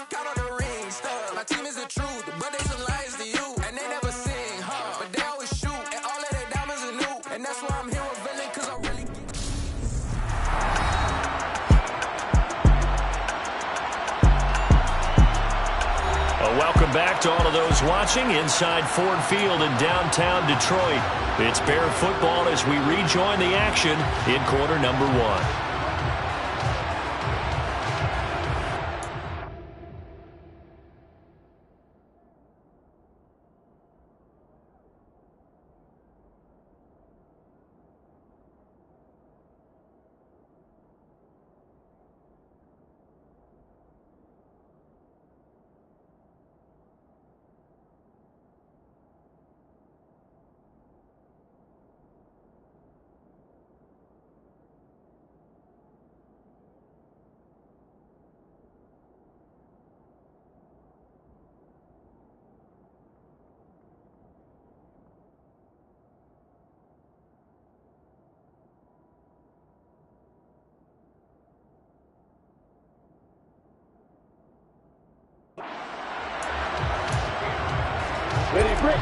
Count on the ring, stuff. My team is the truth, but they some lies to you. And they never sing, but they always shoot. And all of their diamonds are new. And that's why I'm here with Villain, cause I really... Welcome back to all of those watching inside Ford Field in downtown Detroit. It's Bear football as we rejoin the action in quarter number 1. Ready, break.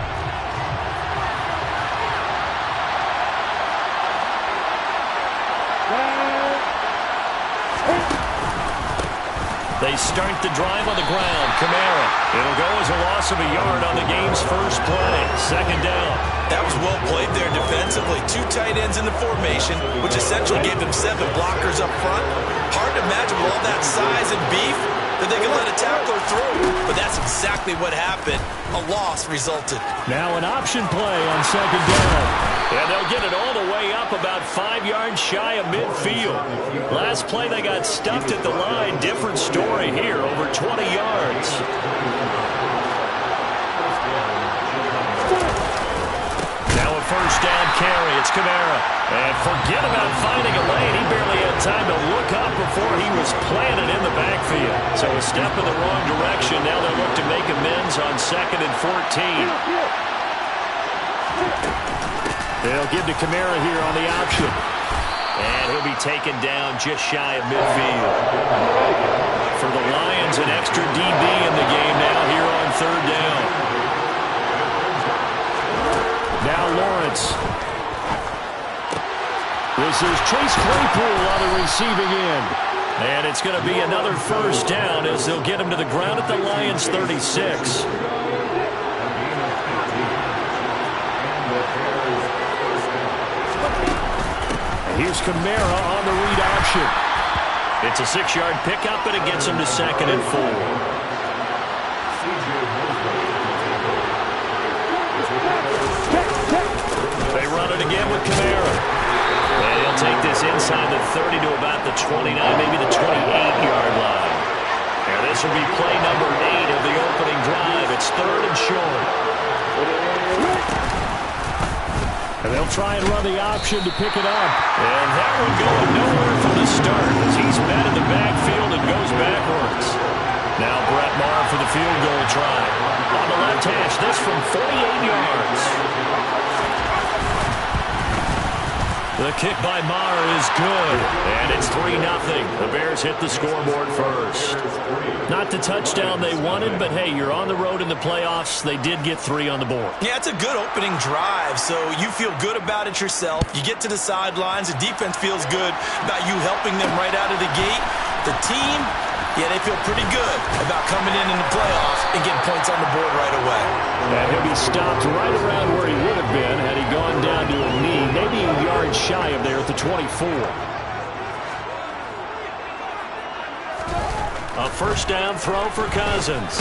They start the drive on the ground. Kamara. It'll go as a loss of a yard on the game's first play. Second down. That was well played there defensively. 2 tight ends in the formation, which essentially gave them 7 blockers up front. Hard to imagine with all that size and beef that they could let a tackler through. But that's exactly what happened. A loss resulted. Now an option play on second down. And they'll get it all the way up about 5 yards shy of midfield. Last play they got stuffed at the line. Different story here, over 20 yards. Now a first down carry. It's Kamara. And forget about finding a lane. He barely had time to look up before he was planted in the backfield. So a step in the wrong direction. Now they'll look to make amends on 2nd and 14. They'll give to Kamara here on the option. And he'll be taken down just shy of midfield. For the Lions, an extra DB in the game now here on 3rd down. Now Lawrence. This is Chase Claypool on the receiving end. And it's going to be another first down as they'll get him to the ground at the Lions' 36. Here's Kamara on the read option. It's a 6-yard pickup, and it gets him to 2nd and 4. They run it again with Kamara. And he'll take this inside the 30 to about the 29, maybe the 28-yard line. And this will be play number 8 of the opening drive. It's 3rd and short. And they'll try and run the option to pick it up. And that one going nowhere from the start as he's met in the backfield and goes backwards. Now Brett Maher for the field goal try. On the left hash, this from 48 yards. The kick by Maher is good. And it's 3-0. The Bears hit the scoreboard first. Not the touchdown they wanted, but hey, you're on the road in the playoffs. They did get 3 on the board. Yeah, it's a good opening drive, so you feel good about it yourself. You get to the sidelines. The defense feels good about you helping them right out of the gate. The team, yeah, they feel pretty good about coming in the playoffs and getting points on the board right away. And he'll be stopped right around where he would have been had he gone down to a knee, maybe a yard shy of there at the 24. A first down throw for Cousins.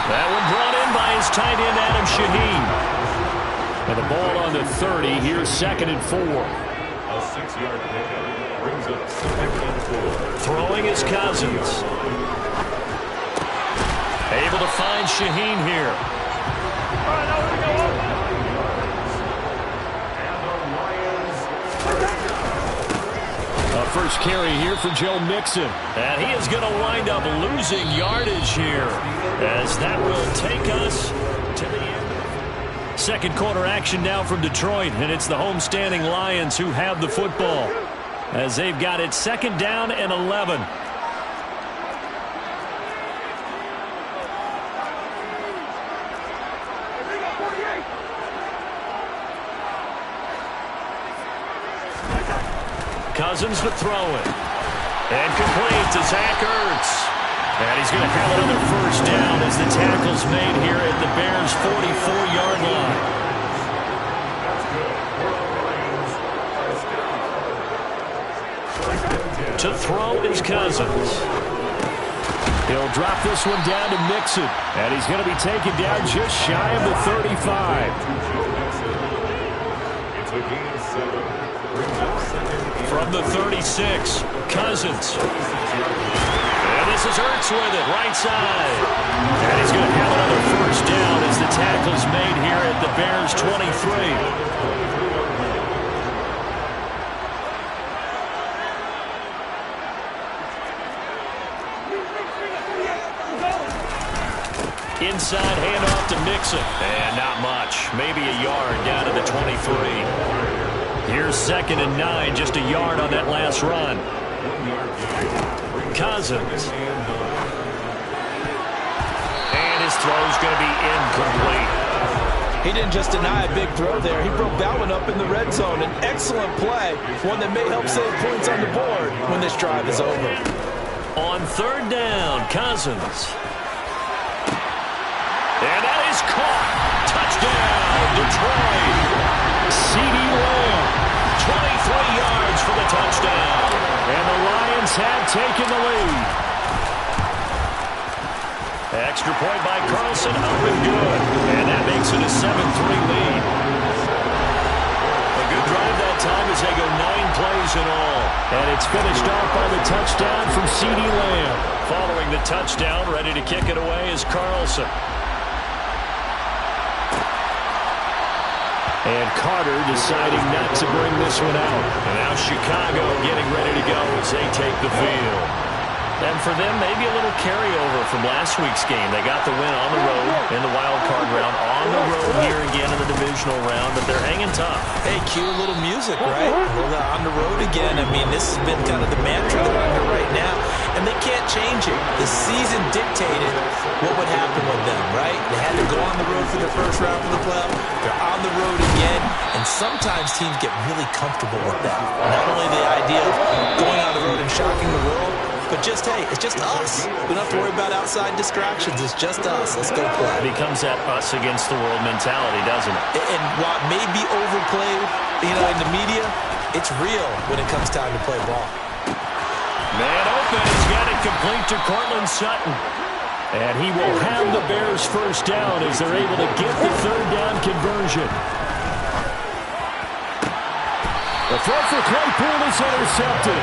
That one brought in by his tight end, Adam Shaheen. And the ball on the 30. Here's 2nd and 4. A 6-yard pickup brings up 2nd and 4. Throwing is Cousins. Able to find Shaheen here. First carry here for Joe Mixon. And he is going to wind up losing yardage here as that will take us to the end. Second quarter action now from Detroit, and it's the homestanding Lions who have the football as they've got it 2nd down and 11. Cousins to throw it. And complete to Zach Ertz. And he's going to have another first down as the tackle's made here at the Bears' 44-yard line. To throw is Cousins. He'll drop this one down to Mixon. And he's going to be taken down just shy of the 35. From the 36, Cousins. And this is Ertz with it, right side. And he's going to have another first down as the tackle's made here at the Bears' 23. Inside handoff to Mixon. And not much. Maybe a yard down to the 23. Here's 2nd and 9, just a yard on that last run. Cousins. And his throw's going to be incomplete. He didn't just deny a big throw there. He broke that one up in the red zone. An excellent play, one that may help save points on the board when this drive is over. On 3rd down, Cousins. And that is caught. Touchdown, Detroit. C.D. Lamb, 23 yards for the touchdown. And the Lions have taken the lead. Extra point by Carlson, up and good. And that makes it a 7-3 lead. A good drive that time as they go 9 plays in all. And it's finished off by the touchdown from C.D. Lamb. Following the touchdown, ready to kick it away is Carlson. And Carter deciding not to bring this one out. And now Chicago getting ready to go as they take the field. And for them, maybe a little carryover from last week's game. They got the win on the road in the wild card round, on the road here again in the divisional round, but they're hanging tough. Hey, cue a little music, right? Well, on the road again. I mean, this has been kind of the mantra they're under right now, and they can't change it. The season dictated what would happen with them, right? They had to go on the road for the first round of the playoff. They're on the road again, and sometimes teams get really comfortable with that. Not only the idea of going on the road and shocking the world, but just, hey, it's just us. We don't have to worry about outside distractions. It's just us. Let's go play. It becomes that us against the world mentality, doesn't it? And while it may be overplayed, in the media, it's real when it comes time to play ball. Man open. He's got it complete to Courtland Sutton. And he will have the Bears first down as they're able to get the 3rd down conversion. The throw for Claypool is intercepted.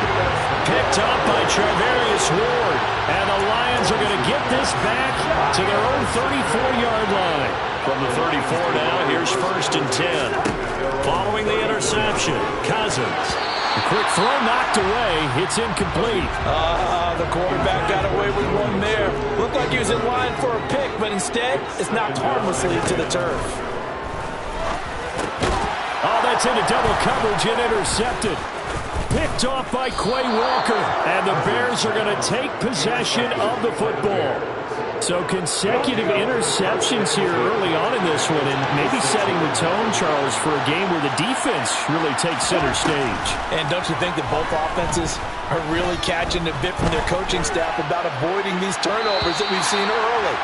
Picked up by Charvarius Ward. And the Lions are going to get this back to their own 34-yard line. From the 34 now, here's 1st and 10. Following the interception, Cousins. A quick throw knocked away. It's incomplete. The quarterback got away with one there. Looked like he was in line for a pick, but instead, it's knocked harmlessly to the turf. Oh, that's into double coverage and intercepted. Picked off by Quay Walker. And the Bears are going to take possession of the football. So consecutive interceptions here early on in this one, and maybe setting the tone, Charles, for a game where the defense really takes center stage. And don't you think that both offenses are really catching a bit from their coaching staff about avoiding these turnovers that we've seen early?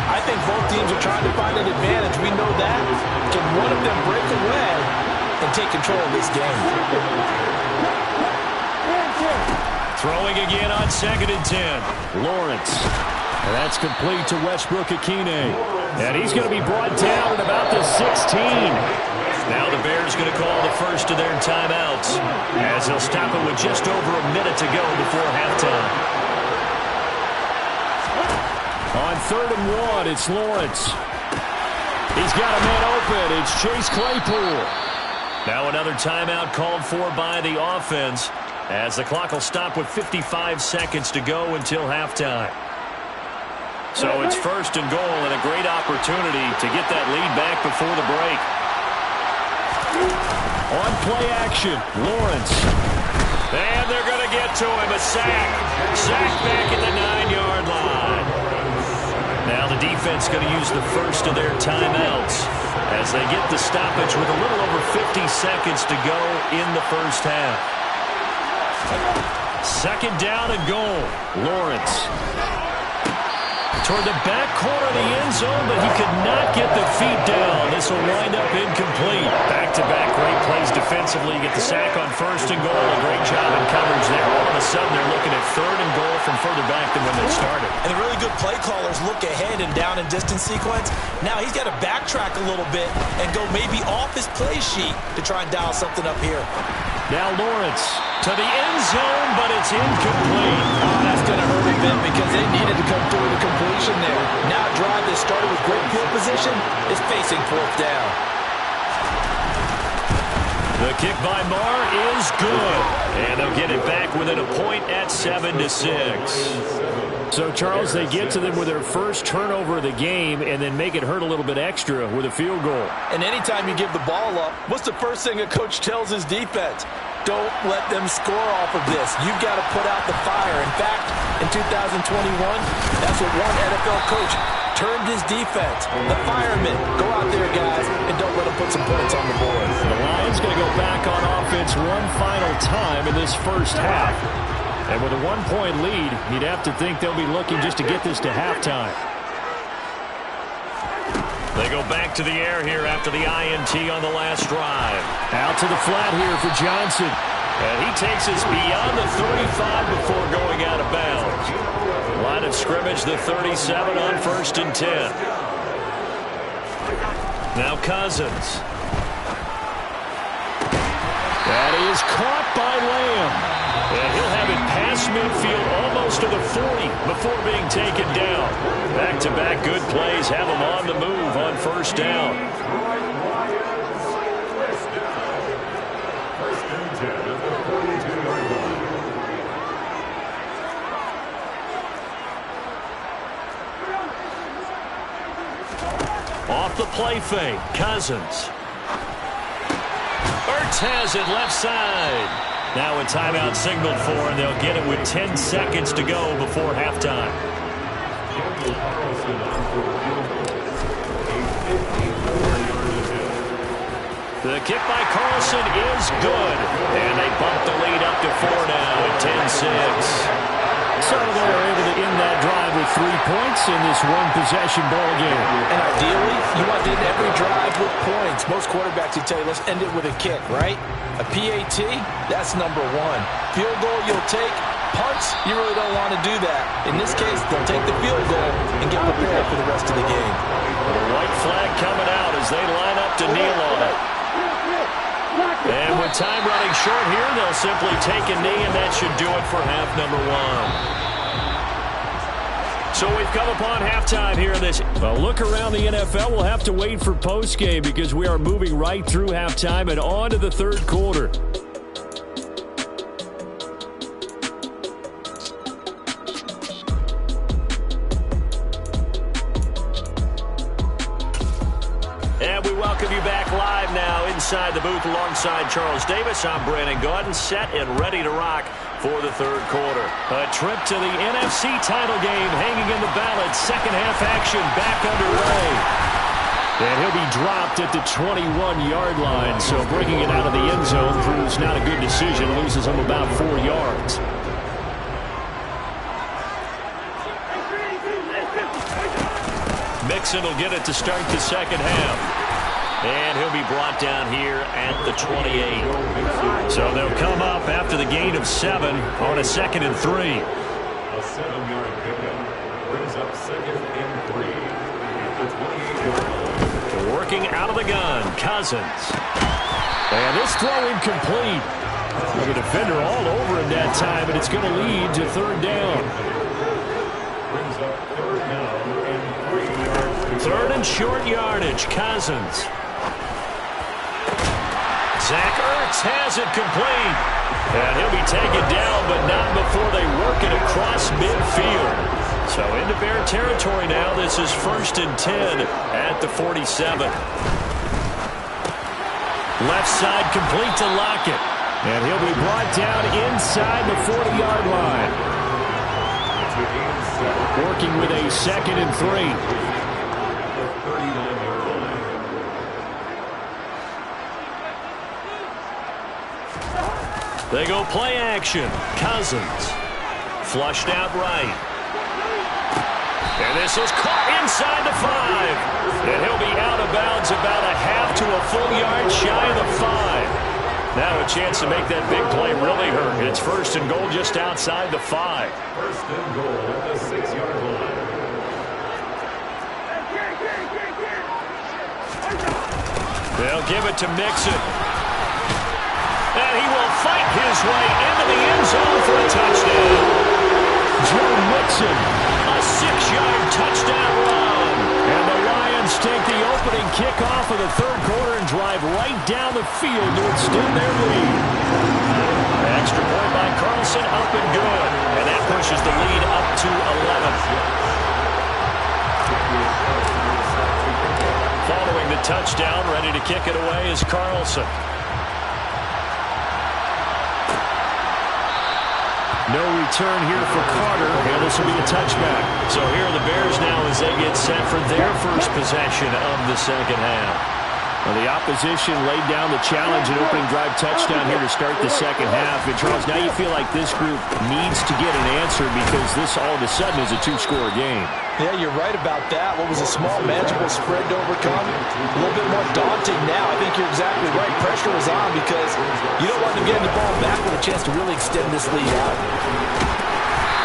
I think both teams are trying to find an advantage. We know that. Can one of them break away and take control of this game? Throwing again on 2nd and 10. Lawrence. And that's complete to Westbrook-Ikhine. And he's going to be brought down at about the 16. Now the Bears going to call the first of their timeouts as they'll stop it with just over a minute to go before halftime. On 3rd and 1, it's Lawrence. He's got a man open. It's Chase Claypool. Now another timeout called for by the offense as the clock will stop with 55 seconds to go until halftime. So it's 1st and goal and a great opportunity to get that lead back before the break. On play action, Lawrence. And they're going to get to him, a sack. Sack back at the 9-yard line. Now the defense going to use the first of their timeouts as they get the stoppage with a little over 50 seconds to go in the first half. Second down and goal. Lawrence toward the back corner of the end zone, but he could not get the feet down. This will wind up incomplete. Back-to-back great plays defensively. You get the sack on first and goal. A great job in coverage there. All of a sudden, they're looking at third and goal from further back than when they started. And the really good play callers look ahead and down and distance sequence. Now he's got to backtrack a little bit and go maybe off his play sheet to try and dial something up here. Now Lawrence to the end zone, but it's incomplete. Oh, that's going to hurt a bit because they needed to come through with a completion there. Now a drive that started with great field position is facing fourth down. The kick by Marr is good. And they'll get it back within a point at 7-6. So, Charles, they get to them with their first turnover of the game and then make it hurt a little bit extra with a field goal. And anytime you give the ball up, what's the first thing a coach tells his defense? Don't let them score off of this. You've got to put out the fire. In fact, in 2021, that's what one NFL coach termed his defense. The firemen. Go out there, guys, and don't let them put some points on the board. The Lions going to go back on offense one final time in this first half. And with a one-point lead, you'd have to think they'll be looking just to get this to halftime. They go back to the air here after the INT on the last drive. Out to the flat here for Johnson. And he takes us beyond the 35 before going out of bounds. Line of scrimmage, the 37 on 1st and 10. Now Cousins. That is caught by Lamb. And he'll have it past midfield almost to the 40 before being taken down. Back-to-back good plays have him on the move on first down. Off the play fake, Cousins. Ertz has it left side. Now a timeout signaled for, and they'll get it with 10 seconds to go before halftime. The kick by Carlson is good, and they bump the lead up to 4 now at 10-6. So they're able to end that drive with 3 points in this one-possession ball game. And ideally, you want to end every drive with points. Most quarterbacks would tell you, let's end it with a kick, right? A PAT, that's number one. Field goal, you'll take. Punts, you really don't want to do that. In this case, they'll take the field goal and get prepared for the rest of the game. The white flag coming out as they line up to kneel on it. And with time running short here, they'll simply take a knee, and that should do it for half number one. So we've come upon halftime here in this. Well, look around the NFL. We'll have to wait for postgame because we are moving right through halftime and on to the third quarter. And we welcome you back live now inside the booth alongside Charles Davis. I'm Brandon Gaudin, set and ready to rock for the third quarter. A trip to the NFC title game hanging in the balance. Second half action back underway. And he'll be dropped at the 21-yard line. So bringing it out of the end zone proves not a good decision. Loses him about 4 yards. Mixon will get it to start the second half. And he'll be brought down here at the 28. So they'll come up after the gain of 7 on a 2nd and 3. A 7-yard pickup brings up 2nd and 3 at the 28-yard line. Working out of the gun, Cousins. And this throw incomplete. The defender all over him that time, and it's going to lead to third down. Brings up 3rd down and 3 yards. Third and short yardage, Cousins. Zach Ertz has it complete. And he'll be taken down, but not before they work it across midfield. So into Bear territory now. This is 1st and 10 at the 47. Left side complete to Lockett. And he'll be brought down inside the 40-yard line. Working with a 2nd and 3. They go play action. Cousins. Flushed out right. And this is caught inside the 5. And he'll be out of bounds about a half to a full yard shy of the 5. Now a chance to make that big play really hurt. It's first and goal just outside the 5. First and goal at the 6-yard line. They'll give it to Mixon. And he will fight his way into the end zone for a touchdown. Joe Mixon, a 6-yard touchdown run. And the Lions take the opening kickoff of the third quarter and drive right down the field to extend their lead. Extra point by Carlson, up and good. And that pushes the lead up to 11. Following the touchdown, ready to kick it away is Carlson. No return here for Carter, and this will be a touchback. So here are the Bears now as they get set for their first possession of the second half. Well, the opposition laid down the challenge and opening drive touchdown here to start the second half. And Charles, now you feel like this group needs to get an answer because this all of a sudden is a 2-score game. Yeah, you're right about that. What was a small, manageable spread to overcome? A little bit more daunting now. I think you're exactly right. Pressure is on because you don't want them getting the ball back with a chance to really extend this lead out.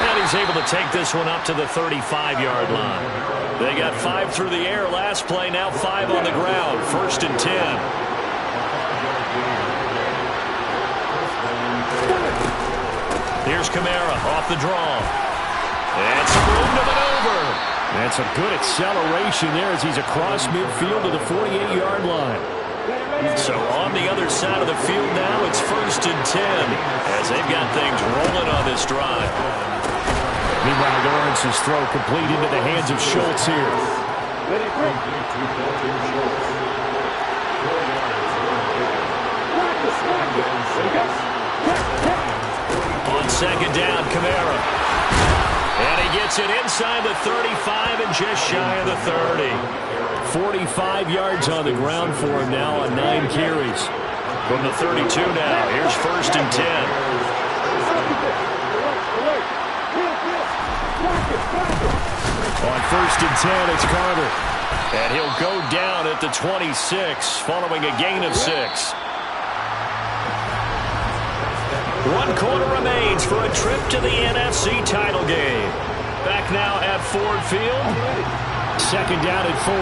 And he's able to take this one up to the 35-yard line. They got 5 through the air last play, now 5 on the ground. First and 10. Here's Kamara off the draw. And some room to maneuver. That's a good acceleration there as he's across midfield to the 48-yard line. So on the other side of the field now, it's first and 10 as they've got things rolling on this drive. Meanwhile, Lawrence's throw complete into the hands of Schultz here. On second down, Kamara. And he gets it inside the 35 and just shy of the 30. 45 yards on the ground for him now on 9 carries. From the 32 now, here's first and 10. On first and 10, it's Carter. And he'll go down at the 26, following a gain of 6. 1 quarter remains for a trip to the NFC title game. Back now at Ford Field. Second down and 4.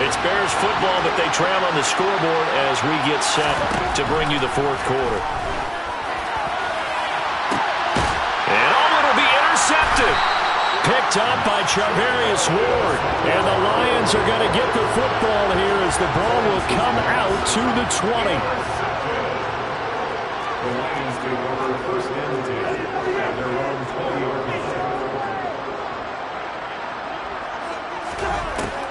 It's Bears football, but they trail on the scoreboard as we get set to bring you the fourth quarter. And it'll be intercepted. Picked up by Charvarius Ward. And the Lions are going to get the football here as the ball will come out to the 20. The Lions take over first and 10 at their own 20-yard line.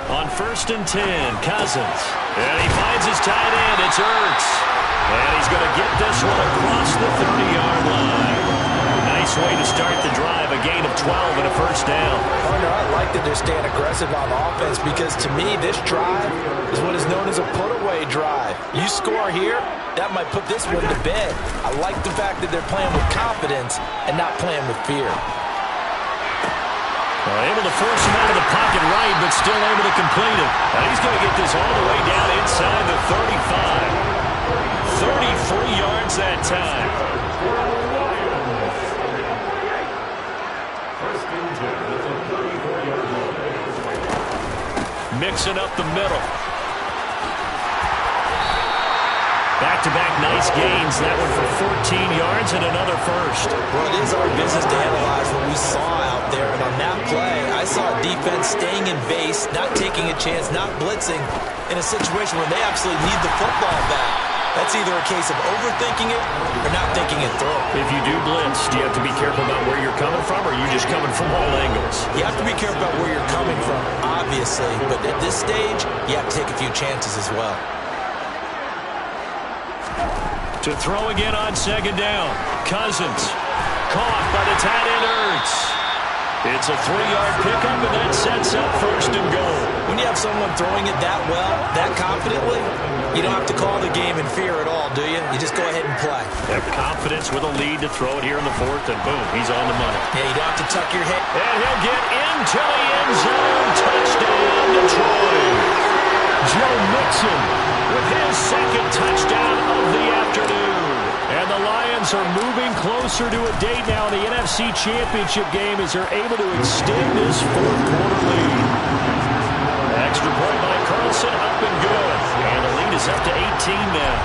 On first and 10, Cousins. And he finds his tight end. It's Ertz. And he's going to get this one across the 30-yard line. Nice way to start the drive. A gain of 12 and a first down. Partner, I like that they're staying aggressive on offense because to me, this drive is what is known as a put-away drive. You score here, that might put this one to bed. I like the fact that they're playing with confidence and not playing with fear. Able to force him out of the pocket right, but still able to complete it. And he's going to get this all the way down inside the 35. 33 yards that time. First and 10 at the 34-yard line. Mixing up the middle. Back-to-back nice gains. That one for 14 yards and another first. Well, it is our business to analyze what we saw out there. And on that play, I saw a defense staying in base, not taking a chance, not blitzing in a situation where they absolutely need the football back. That's either a case of overthinking it or not thinking it through. If you do blitz, do you have to be careful about where you're coming from, or are you just coming from all angles? You have to be careful about where you're coming from, obviously. But at this stage, you have to take a few chances as well. To throw again on second down. Cousins. Caught by the tight end Ertz. It's a 3-yard pickup, and that sets up first and goal. When you have someone throwing it that well, that confidently, you don't have to call the game in fear at all, do you? You just go ahead and play. Have confidence with a lead to throw it here in the fourth, and boom, he's on the money. Yeah, you don't have to tuck your head. And he'll get into the end zone. Touchdown, Detroit. Joe Mixon with his second touchdown of the afternoon. And the Lions are moving closer to a date now in the NFC Championship game as they're able to extend this fourth-quarter lead. Extra point by Carlson, up and good. And the lead is up to 18 now.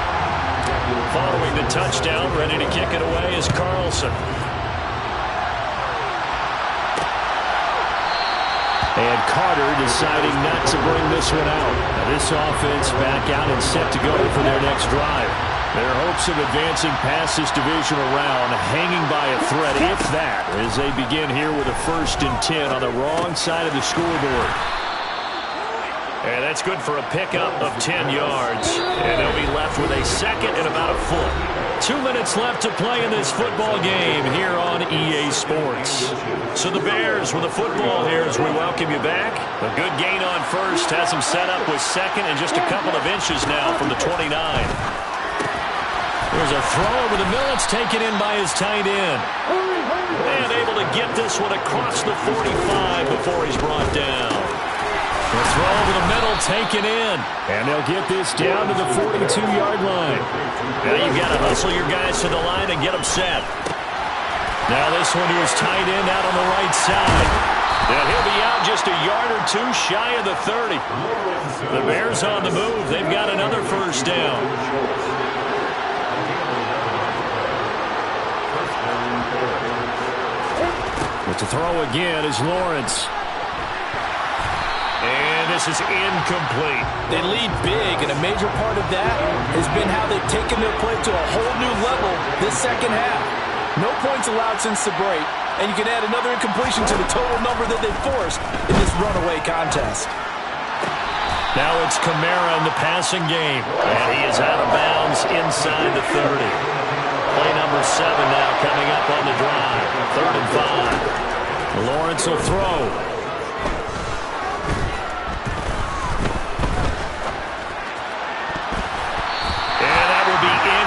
Following the touchdown, ready to kick it away is Carlson. And Carter deciding not to bring this one out. Now this offense back out and set to go for their next drive. Their hopes of advancing past this divisional round hanging by a thread, if that, as they begin here with a 1st and 10 on the wrong side of the scoreboard. And that's good for a pickup of 10 yards. And they'll be left with a second and about a foot. 2 minutes left to play in this football game here on EA Sports. So the Bears with the football here as we welcome you back. A good gain on first has them set up with second and just a couple of inches now from the 29. There's a throw over the middle. It's taken in by his tight end. And able to get this one across the 45 before he's brought down. The throw over the middle, taken in. And they'll get this down to the 42-yard line. Now you've got to hustle your guys to the line and get them set. Now this one to his tight end out on the right side. And he'll be out just a yard or two shy of the 30. The Bears on the move. They've got another first down. But to throw again is Lawrence. And this is incomplete. They lead big, and a major part of that has been how they've taken their play to a whole new level this second half. No points allowed since the break, and you can add another incompletion to the total number that they forced in this runaway contest. Now it's Kamara in the passing game, and he is out of bounds inside the 30. Play number 7 now coming up on the drive. 3rd and 5. Lawrence will throw.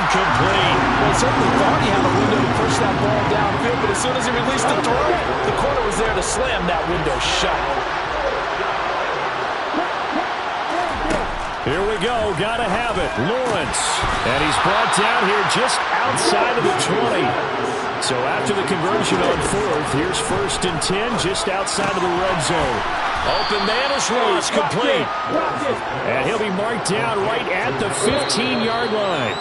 Complete. Well, he certainly thought he had a window to push that ball downfield, but as soon as he released the throw, the corner was there to slam that window shut. Here we go. Got to have it. Lawrence. And he's brought down here just outside of the 20. So after the conversion on 4th, here's 1st and 10 just outside of the red zone. Open man is lost, complete. And he'll be marked down right at the 15-yard line.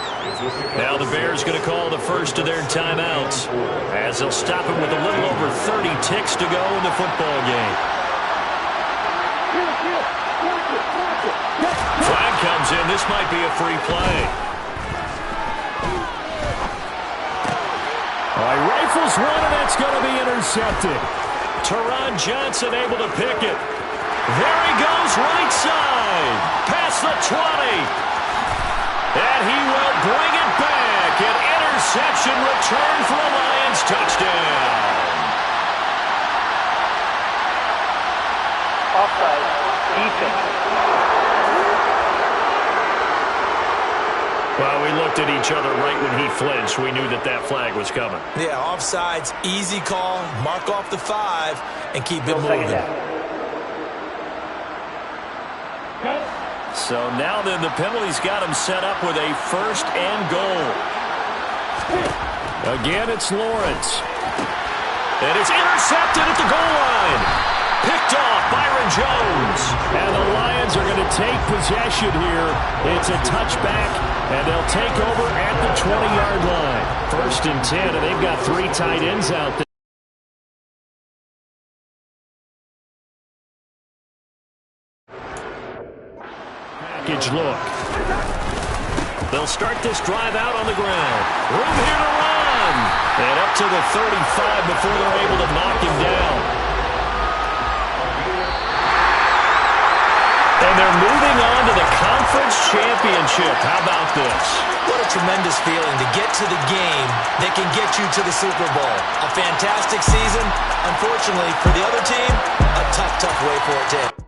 Now the Bears going to call the first of their timeouts as they'll stop him with a little over 30 ticks to go in the football game. Flag comes in. This might be a free play. All right, rifles one, and that's going to be intercepted. Teron Johnson able to pick it. There he goes, right side. Past the 20. And he will bring it back. An interception return for a Lions touchdown. Offside, defense. Well, we looked at each other right when he flinched. We knew that that flag was coming. Yeah, offsides, easy call. Mark off the 5 and keep it moving. So now then the penalty's got him set up with a 1st and goal. Again, it's Lawrence. And it's intercepted at the goal line. Picked off Byron Jones. And the Lions are going to take possession here. It's a touchback, and they'll take over at the 20-yard line. 1st and 10, and they've got 3 tight ends out there. Package look. They'll start this drive out on the ground. Room here to run. And up to the 35 before they're able to knock him down. And they're moving on to the conference championship. How about this? What a tremendous feeling to get to the game that can get you to the Super Bowl. A fantastic season. Unfortunately, for the other team, a tough way for it to end.